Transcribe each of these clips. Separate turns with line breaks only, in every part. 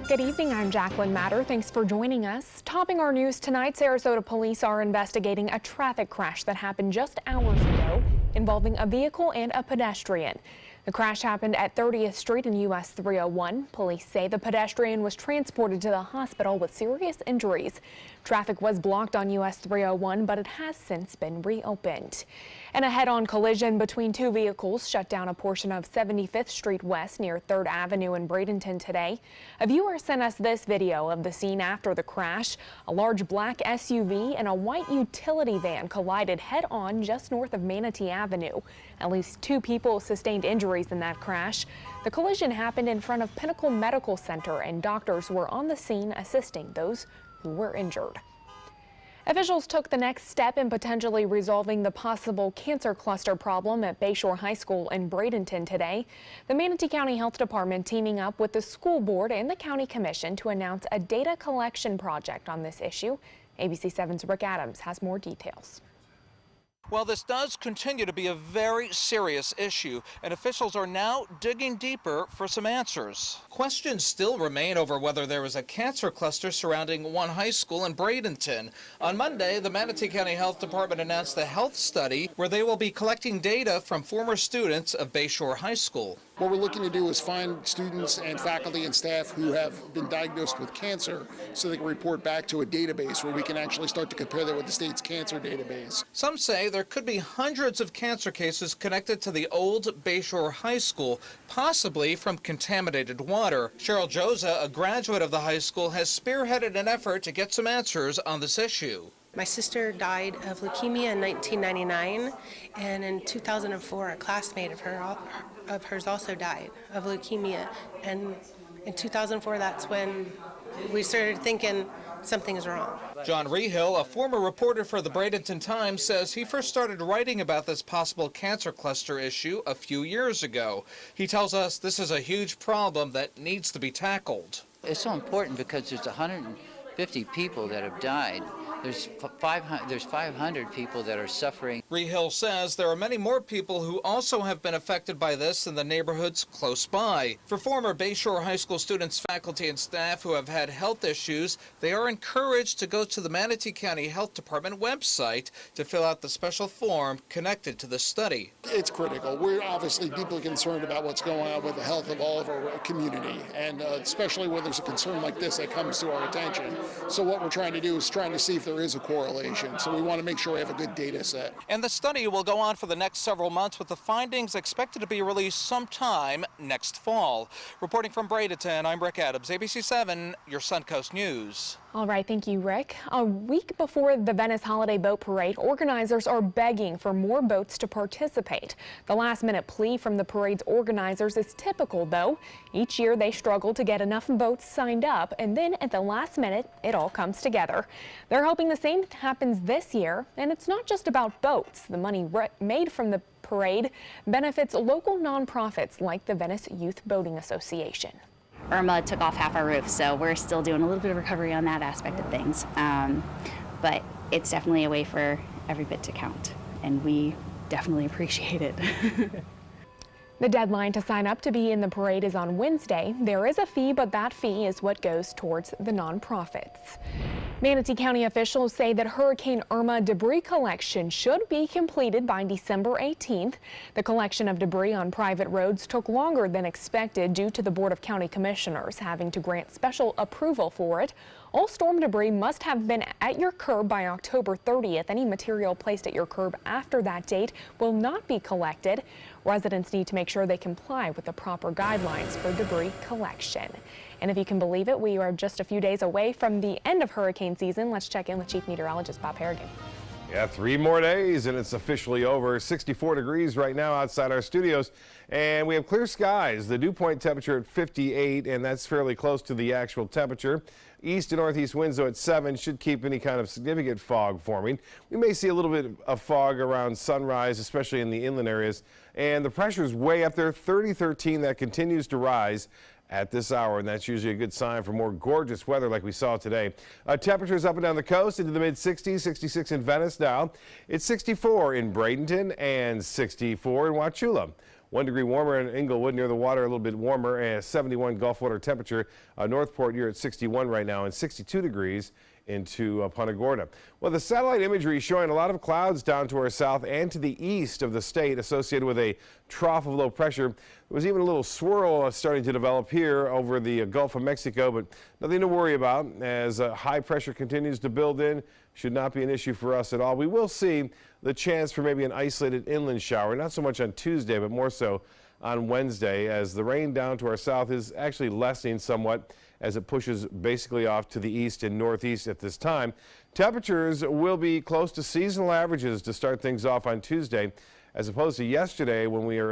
Good evening, I'm Jacqueline Matter. Thanks for joining us. Topping our news tonight, Sarasota police are investigating a traffic crash that happened just hours ago involving a vehicle and a pedestrian. The crash happened at 30th Street and US 301. Police say the pedestrian was transported to the hospital with serious injuries. Traffic was blocked on US 301, but it has since been reopened. And a head-on collision between two vehicles shut down a portion of 75th Street West near 3rd Avenue in Bradenton today. A viewer sent us this video of the scene after the crash. A large black SUV and a white utility van collided head-on just north of Manatee Avenue. At least 2 people sustained injuries in that crash. The collision happened in front of Pinnacle Medical Center, and doctors were on the scene assisting those who were injured. Officials took the next step in potentially resolving the possible cancer cluster problem at Bayshore High School in Bradenton today. The Manatee County Health Department teaming up with the school board and the county commission to announce a data collection project on this issue. ABC 7's Rick Adams has more details.
Well, this does continue to be a very serious issue, and officials are now digging deeper for some answers. Questions still remain over whether there is a cancer cluster surrounding one high school in Bradenton. On Monday, the Manatee County Health Department announced a health study where they will be collecting data from former students of Bayshore High School.
What we're looking to do is find students and faculty and staff who have been diagnosed with cancer so they can report back to a database where we can actually start to compare that with the state's cancer database.
Some say there could be hundreds of cancer cases connected to the old Bayshore High School, possibly from contaminated water. Cheryl Joza, a graduate of the high school, has spearheaded an effort to get some answers on this issue.
My sister died of leukemia in 1999, and in 2004, a classmate of hers also died of leukemia. And in 2004, that's when we started thinking something is wrong.
John Rehill, a former reporter for the Bradenton Times, says he first started writing about this possible cancer cluster issue a few years ago. He tells us this is a huge problem that needs to be tackled.
It's so important because there's 150 people that have died. There's 500 people that are suffering.
Rehill says there are many more people who also have been affected by this in the neighborhoods close by. For former Bayshore High School students, faculty, and staff who have had health issues, they are encouraged to go to the Manatee County Health Department website to fill out the special form connected to the study.
It's critical. We're obviously deeply concerned about what's going on with the health of all of our community, and especially when there's a concern like this that comes to our attention. So what we're trying to do is trying to see if there is a correlation. So we want to make sure we have a good data set.
And the study will go on for the next several months, with the findings expected to be released sometime next fall. Reporting from Bradenton, I'm Rick Adams, ABC 7, your Suncoast News.
All right, thank you, Rick. A week before the Venice Holiday Boat Parade, organizers are begging for more boats to participate. The last-minute plea from the parade's organizers is typical, though. Each year they struggle to get enough boats signed up, and then at the last minute, it all comes together. They're hoping the same happens this year, and it's not just about boats. The money made from the parade benefits local nonprofits like the Venice Youth Boating Association.
Irma took off half our roof, so we're still doing a little bit of recovery on that aspect of things. But it's definitely a way for every bit to count, and we definitely appreciate it.
The deadline to sign up to be in the parade is on Wednesday. There is a fee, but that fee is what goes towards the nonprofits. Manatee County officials say that Hurricane Irma debris collection should be completed by December 18th. The collection of debris on private roads took longer than expected due to the Board of County Commissioners having to grant special approval for it. All storm debris must have been at your curb by October 30th. Any material placed at your curb after that date will not be collected. Residents need to make sure they comply with the proper guidelines for debris collection. And if you can believe it, we are just a few days away from the end of hurricane season. Let's check in with Chief Meteorologist Bob Harrigan.
Yeah, 3 more days and it's officially over. 64 degrees right now outside our studios, and we have clear skies. The dew point temperature at 58, and that's fairly close to the actual temperature. East and northeast winds, though, at 7 should keep any kind of significant fog forming. We may see a little bit of fog around sunrise, especially in the inland areas, and the pressure is way up there, 30-13. That continues to rise at this hour, and that's usually a good sign for more gorgeous weather like we saw today. Temperatures up and down the coast into the mid-60s, 66 in Venice now. It's 64 in Bradenton and 64 in Wauchula. 1 degree warmer in Inglewood near the water, a little bit warmer, and 71 Gulf water temperature. Northport, you're at 61 right now, and 62 degrees into Punta Gorda. Well, the satellite imagery showing a lot of clouds down to our south and to the east of the state associated with a trough of low pressure. There was even a little swirl starting to develop here over the Gulf of Mexico, but nothing to worry about as high pressure continues to build in. Should not be an issue for us at all. We will see the chance for maybe an isolated inland shower, not so much on Tuesday, but more so on Wednesday, as the rain down to our south is actually lessening somewhat as it pushes basically off to the east and northeast at this time. Temperatures will be close to seasonal averages to start things off on Tuesday, as opposed to yesterday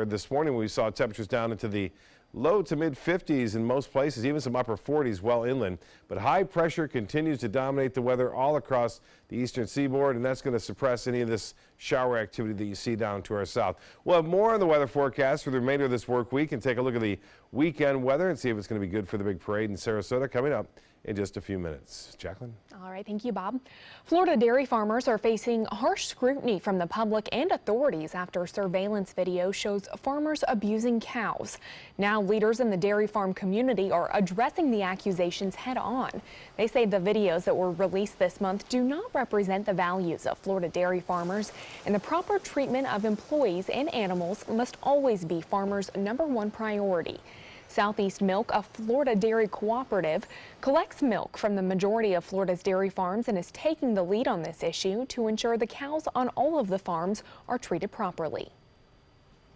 this morning when we saw temperatures down into the low to mid 50s in most places, even some upper 40s well inland. But high pressure continues to dominate the weather all across the eastern seaboard, and that's going to suppress any of this shower activity that you see down to our south. We'll have more on the weather forecast for the remainder of this work week and take a look at the weekend weather and see if it's going to be good for the big parade in Sarasota coming up in just a few minutes. Jacqueline?
All right, thank you, Bob. Florida dairy farmers are facing harsh scrutiny from the public and authorities after surveillance video shows farmers abusing cows. Now, leaders in the dairy farm community are addressing the accusations head on. They say the videos that were released this month do not represent the values of Florida dairy farmers, and the proper treatment of employees and animals must always be farmers' #1 priority. Southeast Milk, a Florida dairy cooperative, collects milk from the majority of Florida's dairy farms and is taking the lead on this issue to ensure the cows on all of the farms are treated properly.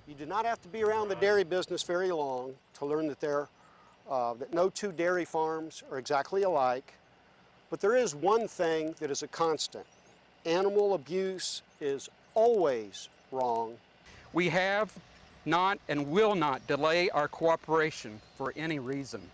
You do not have to be around the dairy business very long to learn that that no two dairy farms are exactly alike, but there is one thing that is a constant. Animal abuse is always wrong.
We have not and will not delay our cooperation for any reason.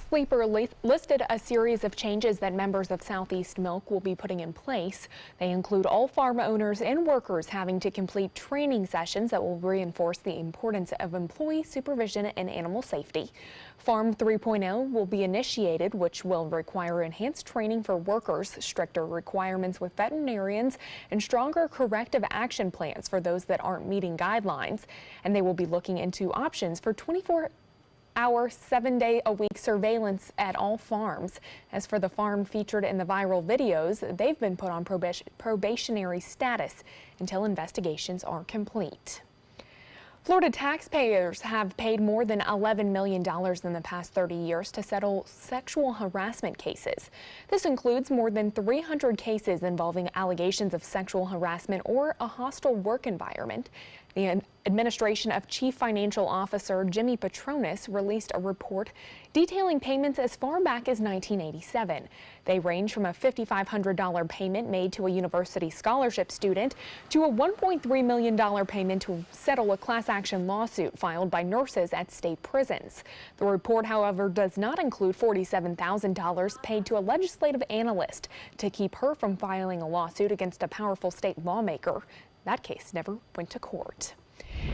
Sleeper listed a series of changes that members of Southeast Milk will be putting in place. They include all farm owners and workers having to complete training sessions that will reinforce the importance of employee supervision and animal safety. Farm 3.0 will be initiated, which will require enhanced training for workers, stricter requirements with veterinarians, and stronger corrective action plans for those that aren't meeting guidelines. And they will be looking into options for 24-hour, 7-day-a-week surveillance at all farms. As for the farm featured in the viral videos, they've been put on probationary status until investigations are complete. Florida taxpayers have paid more than $11 million in the past 30 years to settle sexual harassment cases. This includes more than 300 cases involving allegations of sexual harassment or a hostile work environment. The administration of Chief Financial Officer Jimmy Patronis released a report detailing payments as far back as 1987. They range from a $5,500 payment made to a university scholarship student to a $1.3 million payment to settle a class action lawsuit filed by nurses at state prisons. The report, however, does not include $47,000 paid to a legislative analyst to keep her from filing a lawsuit against a powerful state lawmaker. That case never went to court.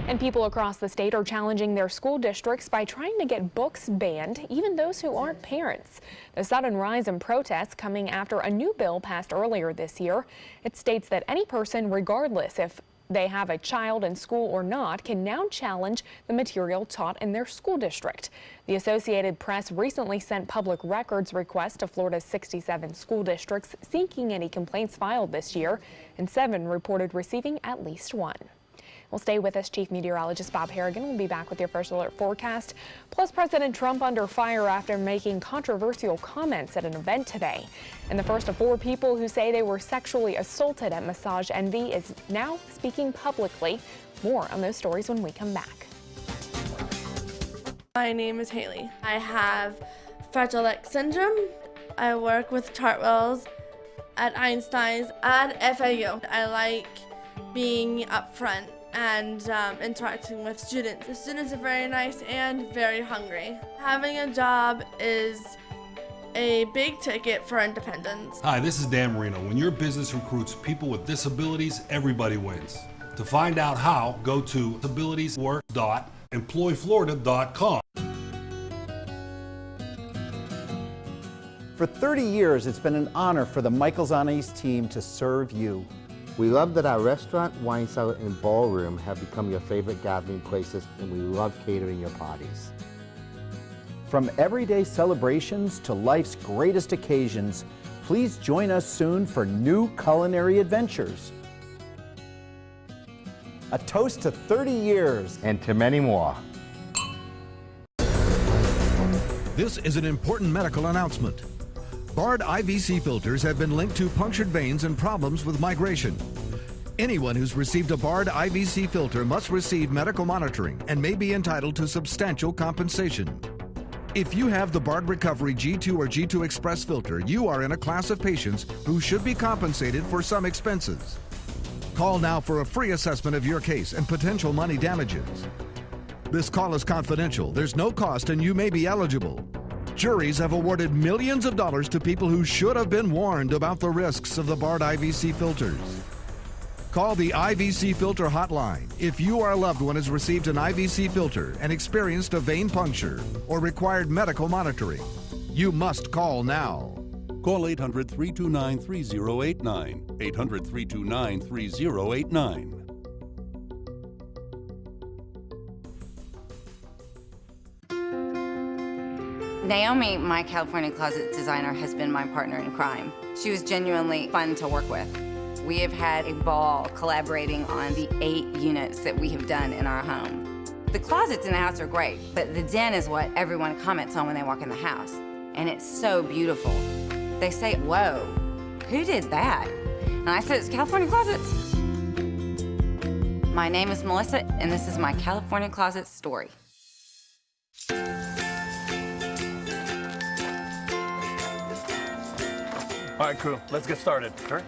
And people across the state are challenging their school districts by trying to get books banned, even those who aren't parents. The sudden rise in protests coming after a new bill passed earlier this year. It states that any person, regardless if they have a child in school or not, can now challenge the material taught in their school district. The Associated Press recently sent public records requests to Florida's 67 school districts seeking any complaints filed this year, and 7 reported receiving at least one. Well, stay with us. Chief Meteorologist Bob Harrigan will be back with your first alert forecast. Plus, President Trump under fire after making controversial comments at an event today. And the first of 4 people who say they were sexually assaulted at Massage Envy is now speaking publicly. More on those stories when we come back.
My name is Haley. I have Fragile X syndrome. I work with Chartwells at Einstein's and FAU. I like being up front and interacting with students. The students are very nice and very hungry. Having a job is a big ticket for independence.
Hi, this is Dan Marino. When your business recruits people with disabilities, everybody wins. To find out how, go to disabilitieswork.employflorida.com.
For 30 years, it's been an honor for the Michaels on Ice team to serve you. We love that our restaurant, wine cellar, and ballroom have become your favorite gathering places, and we love catering your parties.
From everyday celebrations to life's greatest occasions, please join us soon for new culinary adventures. A toast to 30 years.
And to many more.
This is an important medical announcement. Bard IVC filters have been linked to punctured veins and problems with migration. Anyone who's received a Bard IVC filter must receive medical monitoring and may be entitled to substantial compensation. If you have the Bard Recovery G2 or G2 Express filter, you are in a class of patients who should be compensated for some expenses. Call now for a free assessment of your case and potential money damages. This call is confidential, there's no cost, and you may be eligible. Juries have awarded millions of dollars to people who should have been warned about the risks of the Bard IVC filters. Call the IVC Filter Hotline if you or a loved one has received an IVC filter and experienced a vein puncture or required medical monitoring. You must call now.
Call 800-329-3089, 800-329-3089.
Naomi, my California Closet designer, has been my partner in crime. She was genuinely fun to work with. We have had a ball collaborating on the 8 units that we have done in our home. The closets in the house are great, but the den is what everyone comments on when they walk in the house. And it's so beautiful. They say, whoa, who did that? And I said, it's California Closets. My name is Melissa, and this is my California Closet story.
All right, crew, let's get started. All right.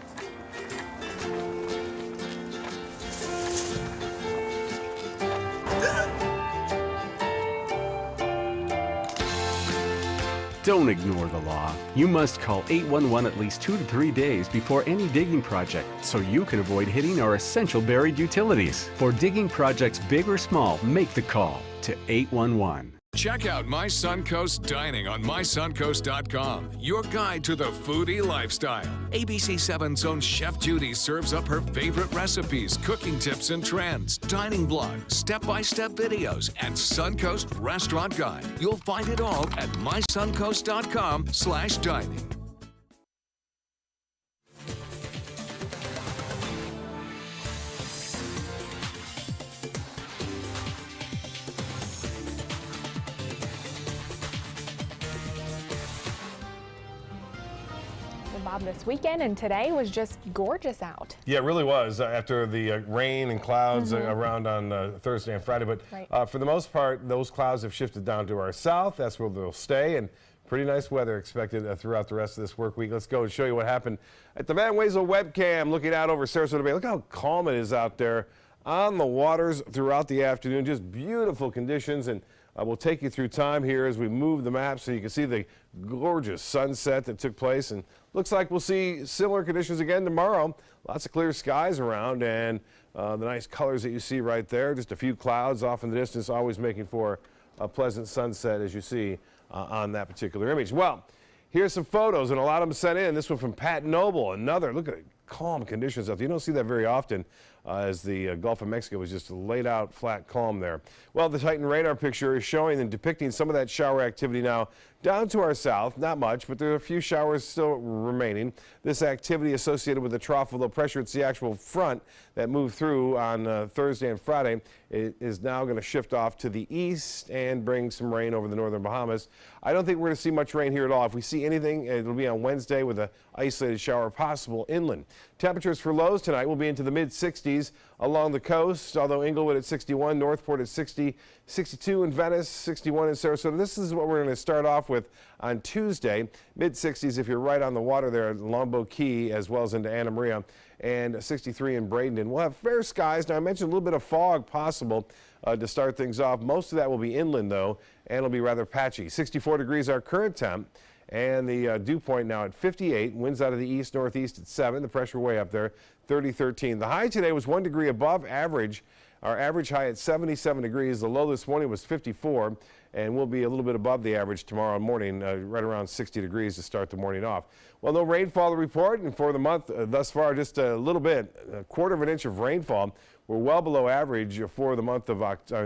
Don't ignore the law. You must call 811 at least 2 to 3 days before any digging project so you can avoid hitting our essential buried utilities. For digging projects big or small, make the call to 811.
Check out My Suncoast Dining on mysuncoast.com, your guide to the foodie lifestyle. ABC 7's own Chef Judy serves up her favorite recipes, cooking tips and trends, dining blogs, step-by-step videos, and Suncoast Restaurant Guide. You'll find it all at mysuncoast.com/dining.
Bob, this weekend and today was just gorgeous out.
Yeah, it really was after the rain and clouds around on Thursday and Friday. But for the most part, those clouds have shifted down to our south. That's where they'll stay. And pretty nice weather expected throughout the rest of this work week. Let's go and show you what happened at the Van Wezel webcam looking out over Sarasota Bay. Look how calm it is out there on the waters throughout the afternoon. Just beautiful conditions. And we'll take you through time here as we move the map so you can see the gorgeous sunset that took place. And looks like we'll see similar conditions again tomorrow. Lots of clear skies around and the nice colors that you see right there. Just a few clouds off in the distance, always making for a pleasant sunset as you see on that particular image. Well, here's some photos, and a lot of them sent in. This one from Pat Noble. Another, look at it, calm conditions out there. You don't see that very often as the Gulf of Mexico was just laid out flat calm there. Well, the Titan radar picture is showing and depicting some of that shower activity now down to our south. Not much, but there are a few showers still remaining. This activity associated with the trough of low pressure, it's the actual front that moved through on Thursday and Friday. It is now going to shift off to the east and bring some rain over the northern Bahamas. I don't think we're going to see much rain here at all. If we see anything, it'll be on Wednesday with an isolated shower possible inland. Temperatures for lows tonight will be into the mid-60s along the coast, although Inglewood at 61, Northport at 60, 62 in Venice, 61 in Sarasota. This is what we're going to start off with on Tuesday. Mid-60s if you're right on the water there at Longboat Key as well as into Anna Maria, and 63 in Bradenton. We'll have fair skies. Now, I mentioned a little bit of fog possible to start things off. Most of that will be inland, though, and it'll be rather patchy. 64 degrees our current temp. And the dew point now at 58, winds out of the east-northeast at 7, the pressure way up there, 30-13. The high today was 1 degree above average Our average high at 77 degrees. The low this morning was 54, and we'll be a little bit above the average tomorrow morning, right around 60 degrees to start the morning off. Well, no rainfall to report, and for the month thus far, just a little bit, a quarter of an inch of rainfall. We're well below average for the month of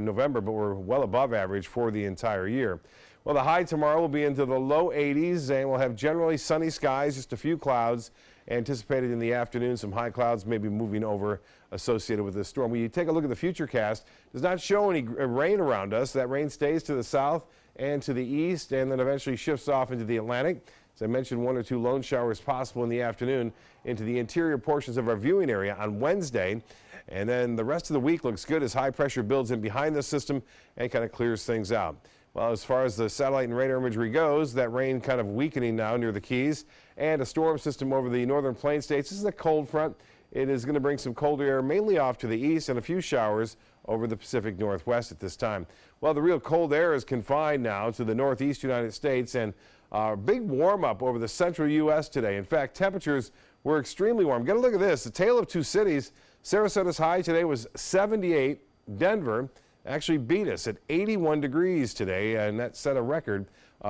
November, but we're well above average for the entire year. Well, the high tomorrow will be into the low 80s, and we'll have generally sunny skies, just a few clouds anticipated in the afternoon. Some high clouds may be moving over associated with this storm. When you take a look at the futurecast, it does not show any rain around us. That rain stays to the south and to the east, and then eventually shifts off into the Atlantic. As I mentioned, 1 or 2 lone showers possible in the afternoon into the interior portions of our viewing area on Wednesday. And then the rest of the week looks good as high pressure builds in behind the system and kind of clears things out. Well, as far as the satellite and radar imagery goes, that rain kind of weakening now near the Keys, and a storm system over the northern plain states. This is a cold front. It is going to bring some colder air mainly off to the east and a few showers over the Pacific Northwest at this time. Well, the real cold air is confined now to the northeast United States, and a big warm up over the central U.S. today. In fact, temperatures were extremely warm. Get a look at this. The tale of two cities. Sarasota's high today was 78. Denver actually beat us at 81 degrees today, and that set a record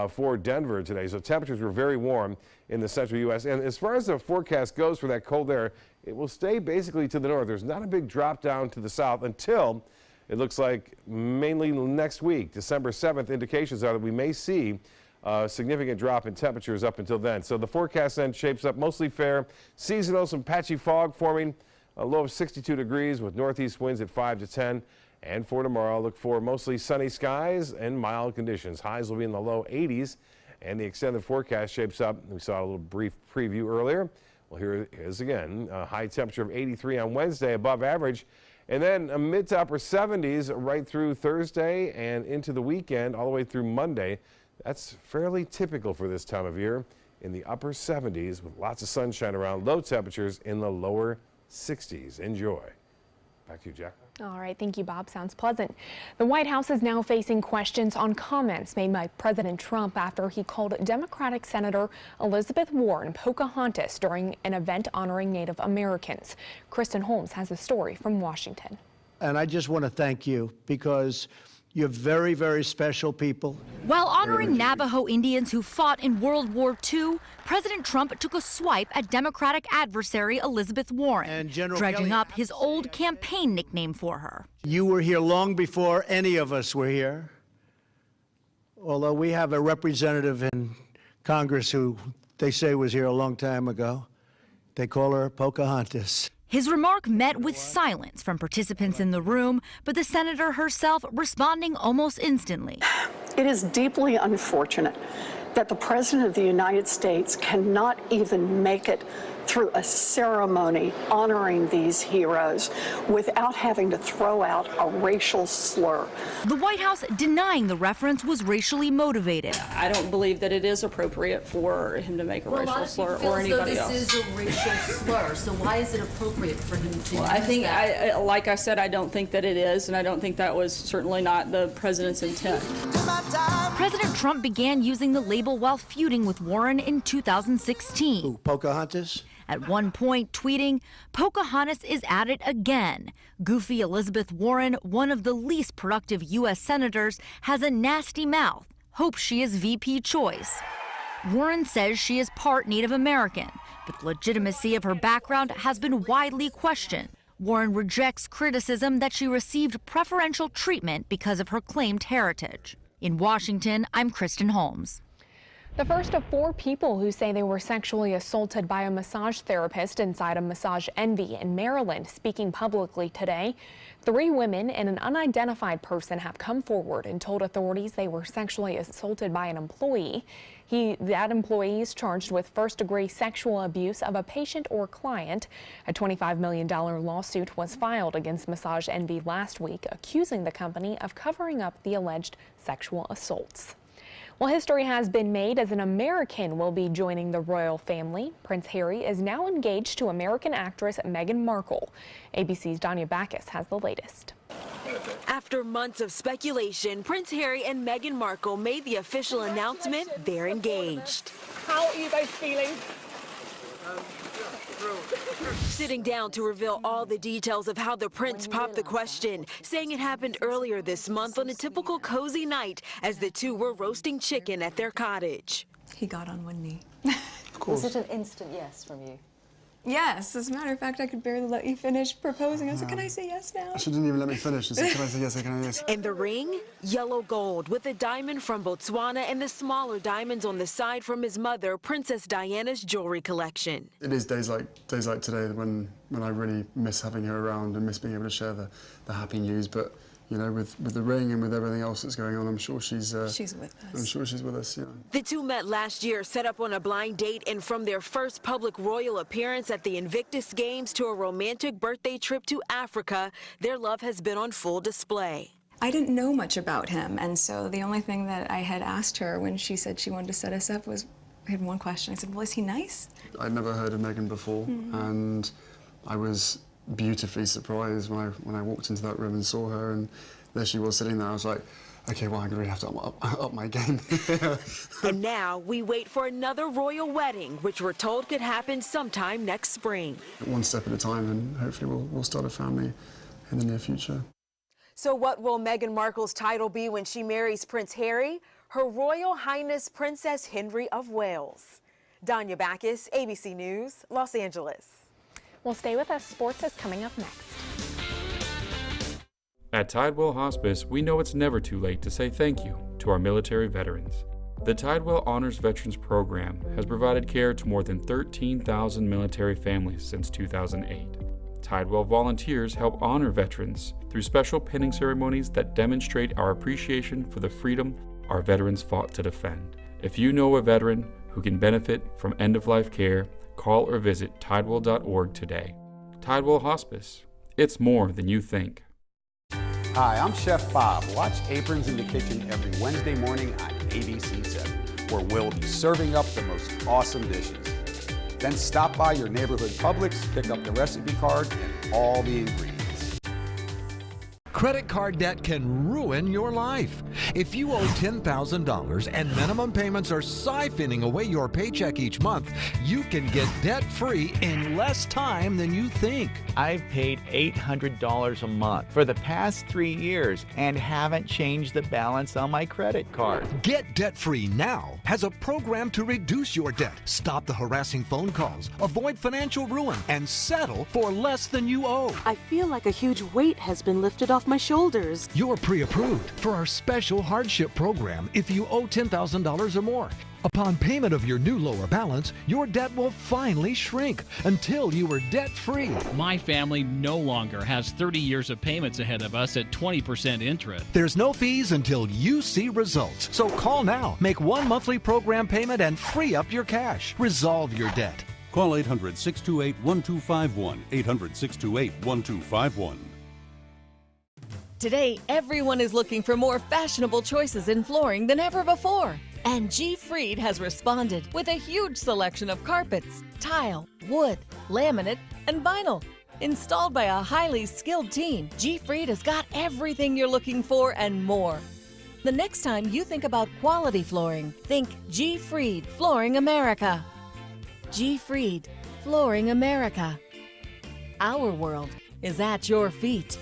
for Denver today. So temperatures were very warm in the central U.S. And as far as the forecast goes for that cold air, it will stay basically to the north. There's not a big drop down to the south until it looks like mainly next week. December 7th, indications are that we may see a significant drop in temperatures up until then. So the forecast then shapes up mostly fair. Seasonal, some patchy fog forming, a low of 62 degrees with northeast winds at 5 to 10. And for tomorrow, look for mostly sunny skies and mild conditions. Highs will be in the low 80s, and the extended forecast shapes up. We saw a little brief preview earlier. Well, here it is again. A high temperature of 83 on Wednesday, above average. And then a mid to upper 70s right through Thursday and into the weekend, all the way through Monday. That's fairly typical for this time of year, in the upper 70s with lots of sunshine around. Low temperatures in the lower 60s. Enjoy. Back to you, Jack.
All right, thank you, Bob. Sounds pleasant. The White House is now facing questions on comments made by President Trump after he called Democratic Senator Elizabeth Warren Pocahontas during an event honoring Native Americans. Kristen Holmes has a story from Washington.
And I just want to thank you because you're very, very special people.
While honoring Navajo Indians who fought in World War II, President Trump took a swipe at Democratic adversary Elizabeth Warren, dredging up his old campaign nickname for her.
You were here long before any of us were here. Although we have a representative in Congress who they say was here a long time ago. They call her Pocahontas.
His remark met with silence from participants in the room, but the senator herself responding almost instantly.
It is deeply unfortunate that the President of the United States cannot even make it through a ceremony honoring these heroes without having to throw out a racial slur.
The White House denying the reference was racially motivated.
I don't believe that it is appropriate for him to make a racial slur or anybody else.
This is a racial slur, so why is it appropriate for him to use
I think,
that?
like I said, I don't think that it is, and I don't think that was certainly not the president's intent.
President Trump began using the label while feuding with Warren in 2016.
Who, Pocahontas?
At one point, tweeting, "Pocahontas is at it again. Goofy Elizabeth Warren, one of the least productive U.S. senators, has a nasty mouth. Hope she is VP choice." Warren says she is part Native American, but the legitimacy of her background has been widely questioned. Warren rejects criticism that she received preferential treatment because of her claimed heritage. In Washington, I'm Kristen Holmes.
The first of 4 people who say they were sexually assaulted by a massage therapist inside a Massage Envy in Maryland speaking publicly today. 3 women and an unidentified person have come forward and told authorities they were sexually assaulted by an employee. That employee is charged with first-degree sexual abuse of a patient or client. A $25 million lawsuit was filed against Massage Envy last week, accusing the company of covering up the alleged sexual assaults. Well, history has been made as an American will be joining the royal family. Prince Harry is now engaged to American actress Meghan Markle. ABC's Danya Backus has the latest.
After months of speculation, Prince Harry and Meghan Markle made the official announcement they're engaged.
How are you both feeling?
Sitting down to reveal all the details of how the prince popped the question, saying it happened earlier this month on a typical cozy night as the two were roasting chicken at their cottage.
He got on one knee.
Of course. Was it an instant yes from you?
Yes, as a matter of fact, I could barely let you finish proposing. I said, can I say yes now?
She didn't even let me finish. She said, can I say yes, can I yes?
And the ring? Yellow gold, with a diamond from Botswana and the smaller diamonds on the side from his mother, Princess Diana's jewelry collection.
It is days like today when I really miss having her around and miss being able to share the happy news. But you know, with the ring and with everything else that's going on, I'm sure she's with us. I'm sure she's with us, yeah.
The two met last year, set up on a blind date, and from their first public royal appearance at the Invictus Games to a romantic birthday trip to Africa, their love has been on full display.
I didn't know much about him, and so the only thing that I had asked her when she said she wanted to set us up was, I had one question. I said, well, is he nice?
I'd never heard of Meghan before, and I was beautifully surprised when I walked into that room and saw her, and there she was sitting there. I was like, okay, well, I'm gonna really have to up my game.
And now we wait for another royal wedding, which we're told could happen sometime next spring.
One step at a time, and hopefully we'll start a family in the near future.
So what will Meghan Markle's title be when she marries Prince Harry? Her Royal Highness Princess Henry of Wales. Danya Backus, ABC News, Los Angeles.
Well, stay with us. Sports is coming up next.
At Tidewell Hospice, we know it's never too late to say thank you to our military veterans. The Tidewell Honors Veterans Program has provided care to more than 13,000 military families since 2008. Tidewell volunteers help honor veterans through special pinning ceremonies that demonstrate our appreciation for the freedom our veterans fought to defend. If you know a veteran who can benefit from end-of-life care, call or visit tidewell.org today. Tidewell Hospice. It's more than you think.
Hi, I'm Chef Bob. Watch Aprons in the Kitchen every Wednesday morning on ABC7, where we'll be serving up the most awesome dishes. Then stop by your neighborhood Publix, pick up the recipe card and all the ingredients.
Credit card debt can ruin your life. If you owe $10,000 and minimum payments are siphoning away your paycheck each month, you can get debt-free in less time than you think.
I've paid $800 a month for the past 3 years and haven't changed the balance on my credit card.
Get debt-free now has a program to reduce your debt, stop the harassing phone calls, avoid financial ruin, and settle for less than you owe.
I feel like a huge weight has been lifted off my shoulders.
You're pre-approved for our special hardship program if you owe $10,000 or more. Upon payment of your new lower balance, your debt will finally shrink until you are debt-free.
My family no longer has 30 years of payments ahead of us at 20% interest.
There's no fees until you see results. So call now, make one monthly program payment, and free up your cash. Resolve your debt.
Call 800-628-1251, 800-628-1251.
Today, everyone is looking for more fashionable choices in flooring than ever before. And G. Fried has responded with a huge selection of carpets, tile, wood, laminate, and vinyl. Installed by a highly skilled team, G. Fried has got everything you're looking for and more. The next time you think about quality flooring, think G. Fried Flooring America. G. Fried Flooring America. Our world is at your feet.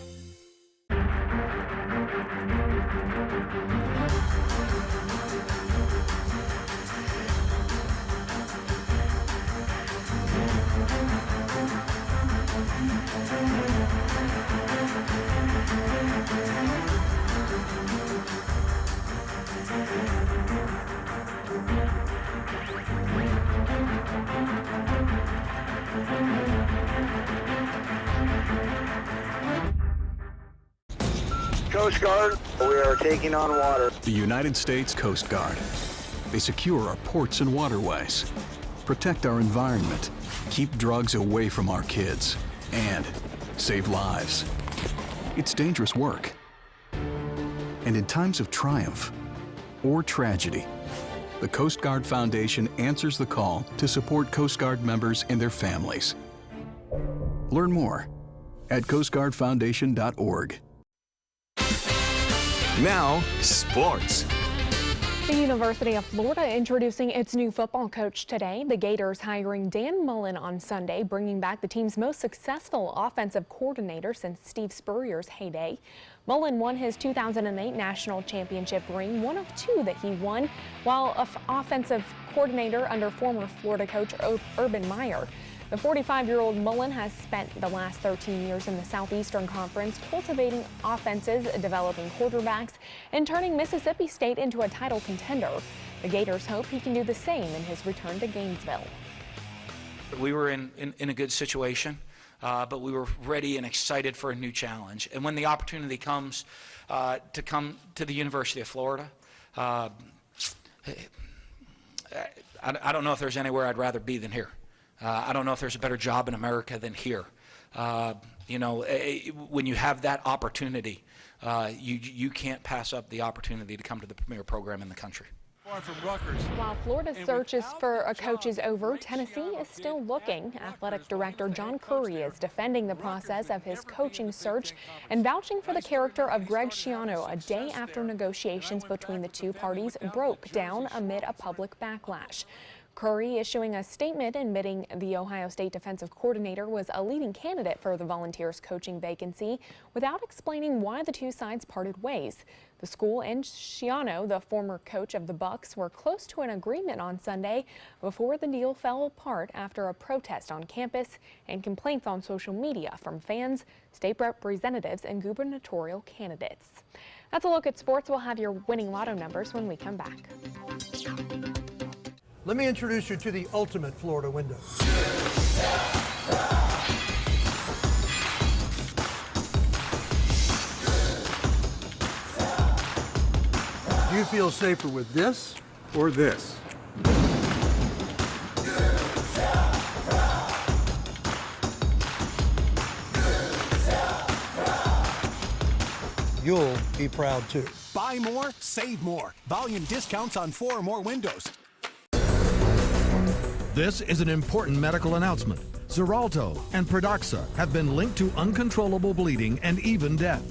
Coast Guard, we are taking on water.
The United States Coast Guard. They secure our ports and waterways, protect our environment, keep drugs away from our kids, and save lives. It's dangerous work. And in times of triumph or tragedy, the Coast Guard Foundation answers the call to support Coast Guard members and their families. Learn more at coastguardfoundation.org.
Now, sports.
The University of Florida introducing its new football coach today. The Gators hiring Dan Mullen on Sunday, bringing back the team's most successful offensive coordinator since Steve Spurrier's heyday. Mullen won his 2008 national championship ring, one of two that he won, while offensive coordinator under former Florida coach Urban Meyer. The 45-year-old Mullen has spent the last 13 years in the Southeastern Conference cultivating offenses, developing quarterbacks, and turning Mississippi State into a title contender. The Gators hope he can do the same in his return to Gainesville.
We were in a good situation, but we were ready and excited for a new challenge. And when the opportunity comes to come to the University of Florida, I don't know if there's anywhere I'd rather be than here. I don't know if there's a better job in America than here. You know, when you have that opportunity, you can't pass up the opportunity to come to the premier program in the country.
While Florida's searches for a coach is over, Tennessee is still looking. Athletic Director John Currie is defending the process of his coaching search and vouching for the character of Greg Schiano a day after negotiations between the two parties broke down amid a public backlash. Currie issuing a statement admitting the Ohio State defensive coordinator was a leading candidate for the Volunteers coaching vacancy without explaining why the two sides parted ways. The school and Schiano, the former coach of the Bucs, were close to an agreement on Sunday before the deal fell apart after a protest on campus and complaints on social media from fans, state representatives, and gubernatorial candidates. That's a look at sports. We'll have your winning lotto numbers when we come back.
Let me introduce you to the ultimate Florida window. Do you feel safer with this or this? You'll be proud too.
Buy more, save more. Volume discounts on 4 or more windows.
This is an important medical announcement. Xarelto and Pradaxa have been linked to uncontrollable bleeding and even death.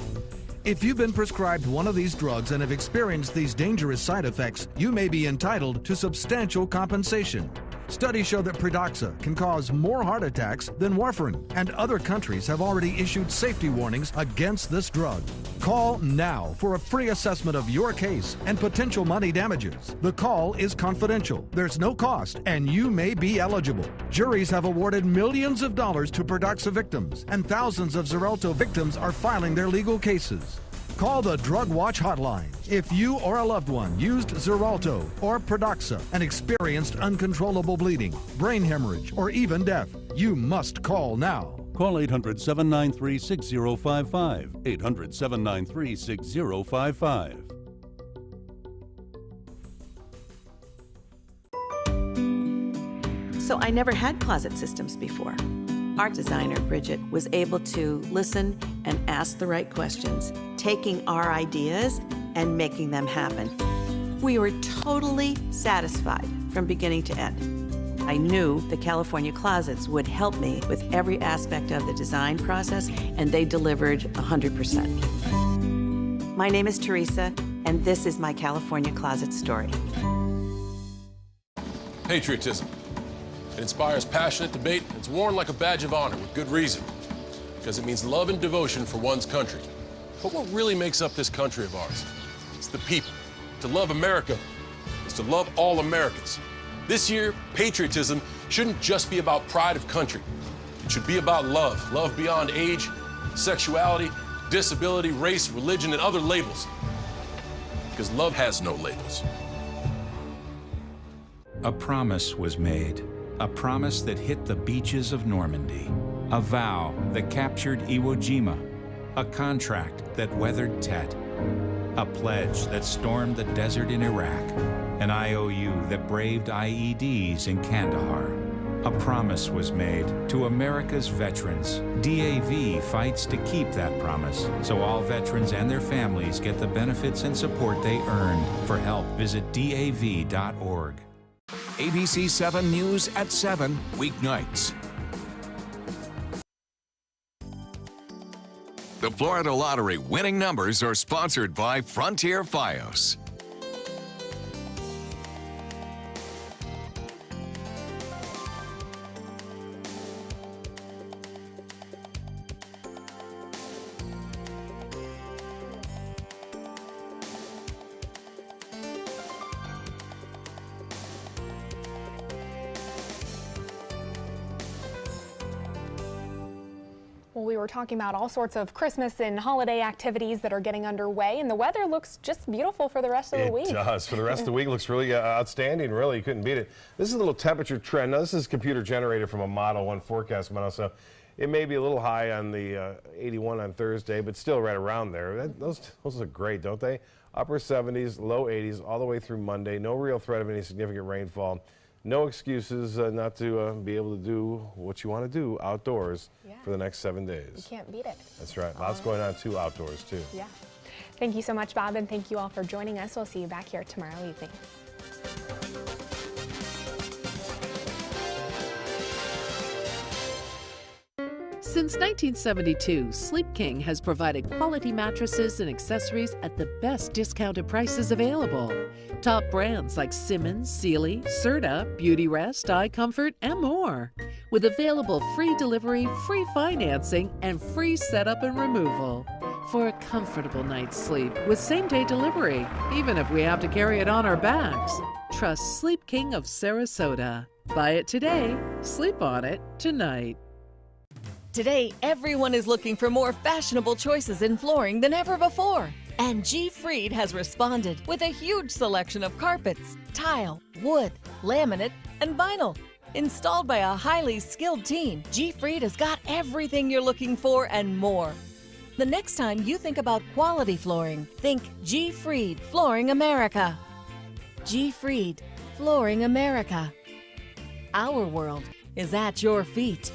If you've been prescribed one of these drugs and have experienced these dangerous side effects, you may be entitled to substantial compensation. Studies show that Pradaxa can cause more heart attacks than warfarin, and other countries have already issued safety warnings against this drug. Call now for a free assessment of your case and potential money damages. The call is confidential, there's no cost, and you may be eligible. Juries have awarded millions of dollars to Pradaxa victims, and thousands of Xarelto victims are filing their legal cases. Call the Drug Watch hotline if you or a loved one used Xarelto or Pradaxa and experienced uncontrollable bleeding, brain hemorrhage, or even death. You must call now.
Call 800-793-6055. 800-793-6055.
So I never had closet systems before. Our designer, Bridget, was able to listen and ask the right questions, taking our ideas and making them happen. We were totally satisfied from beginning to end. I knew the California Closets would help me with every aspect of the design process, and they delivered 100%. My name is Teresa, and this is my California Closet story.
Patriotism. It inspires passionate debate. It's worn like a badge of honor with good reason, because it means love and devotion for one's country. But what really makes up this country of ours? It's the people. To love America is to love all Americans. This year, patriotism shouldn't just be about pride of country. It should be about love. Love beyond age, sexuality, disability, race, religion, and other labels. Because love has no labels.
A promise was made. A promise that hit the beaches of Normandy. A vow that captured Iwo Jima. A contract that weathered Tet. A pledge that stormed the desert in Iraq. An IOU that braved IEDs in Kandahar. A promise was made to America's veterans. DAV fights to keep that promise, so all veterans and their families get the benefits and support they earned. For help, visit DAV.org.
ABC 7 News at 7, weeknights. The Florida Lottery winning numbers are sponsored by Frontier Fios.
We're talking about all sorts of Christmas and holiday activities that are getting underway, and the weather looks just beautiful for the rest of the week.
It does. For the rest of the week, looks really outstanding. Really, you couldn't beat it. This is a little temperature trend. Now, this is computer generated from a Model 1 forecast model, so it may be a little high on the 81 on Thursday, but still right around there. Those look great, don't they? Upper 70s, low 80s, all the way through Monday. No real threat of any significant rainfall. No excuses not to be able to do what you want to do outdoors for the next 7 days.
You can't beat it.
That's right. Lots going on, too, outdoors, too.
Yeah. Thank you so much, Bob, and thank you all for joining us. We'll see you back here tomorrow evening.
Since 1972, Sleep King has provided quality mattresses and accessories at the best discounted prices available. Top brands like Simmons, Sealy, Serta, Beautyrest, iComfort, and more. With available free delivery, free financing, and free setup and removal. For a comfortable night's sleep with same-day delivery, even if we have to carry it on our backs. Trust Sleep King of Sarasota. Buy it today, sleep on it tonight.
Today, everyone is looking for more fashionable choices in flooring than ever before. And G. Fried has responded with a huge selection of carpets, tile, wood, laminate, and vinyl. Installed by a highly skilled team, G. Fried has got everything you're looking for and more. The next time you think about quality flooring, think G. Fried Flooring America. G. Fried Flooring America. Our world is at your feet.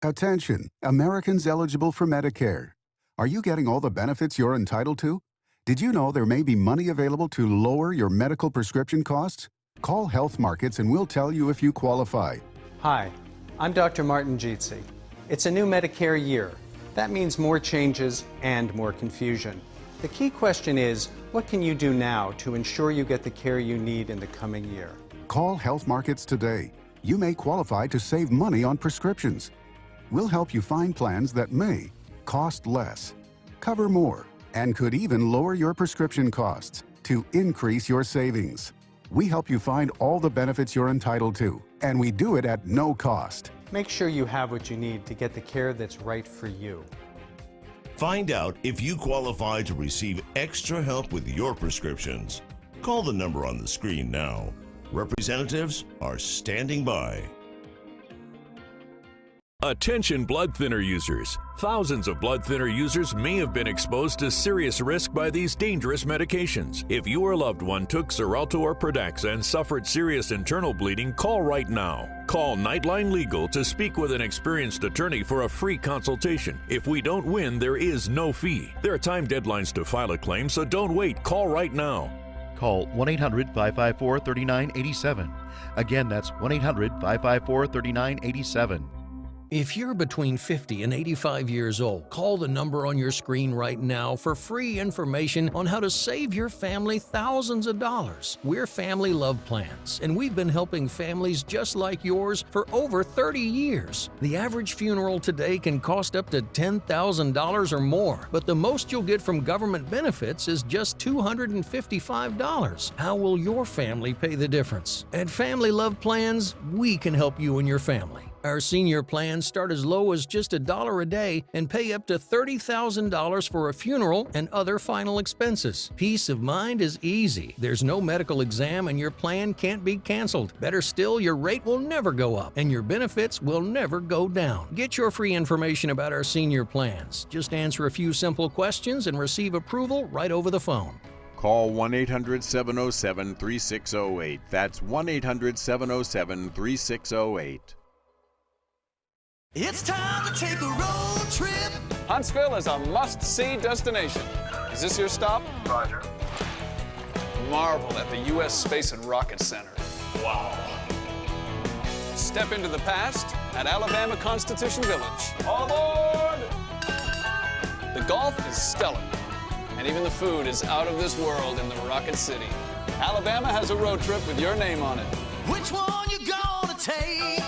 Attention, Americans eligible for Medicare. Are you getting all the benefits you're entitled to? Did you know there may be money available to lower your medical prescription costs? Call Health Markets and we'll tell you if you qualify.
Hi, I'm Dr. Martin Jeetsi. It's a new Medicare year. That means more changes and more confusion. The key question is, what can you do now to ensure you get the care you need in the coming year?
Call Health Markets today. You may qualify to save money on prescriptions. We'll help you find plans that may cost less, cover more, and could even lower your prescription costs to increase your savings. We help you find all the benefits you're entitled to, and we do it at no cost.
Make sure you have what you need to get the care that's right for you.
Find out if you qualify to receive extra help with your prescriptions. Call the number on the screen now. Representatives are standing by.
Attention blood thinner users. Thousands of blood thinner users may have been exposed to serious risk by these dangerous medications. If your loved one took Xarelto or Pradaxa and suffered serious internal bleeding, call right now. Call Nightline Legal to speak with an experienced attorney for a free consultation. If we don't win, there is no fee. There are time deadlines to file a claim, so don't wait. Call right now.
Call 1-800-554-3987. Again, that's 1-800-554-3987.
If you're between 50 and 85 years old, call the number on your screen right now for free information on how to save your family thousands of dollars. We're Family Love Plans, and we've been helping families just like yours for over 30 years. The average funeral today can cost up to $10,000 or more, but the most you'll get from government benefits is just $255. How will your family pay the difference? At Family Love Plans, we can help you and your family. Our senior plans start as low as just $1 a day and pay up to $30,000 for a funeral and other final expenses. Peace of mind is easy. There's no medical exam and your plan can't be canceled. Better still, your rate will never go up and your benefits will never go down. Get your free information about our senior plans. Just answer a few simple questions and receive approval right over the phone.
Call 1-800-707-3608. That's 1-800-707-3608.
It's time to take a road trip.
Huntsville is a must-see destination. Is this your stop?
Roger.
Marvel at the U.S. Space and Rocket Center. Wow. Step into the past at Alabama Constitution Village. All aboard! The golf is stellar, and even the food is out of this world in the Rocket City. Alabama has a road trip with your name on it.
Which one you gonna take?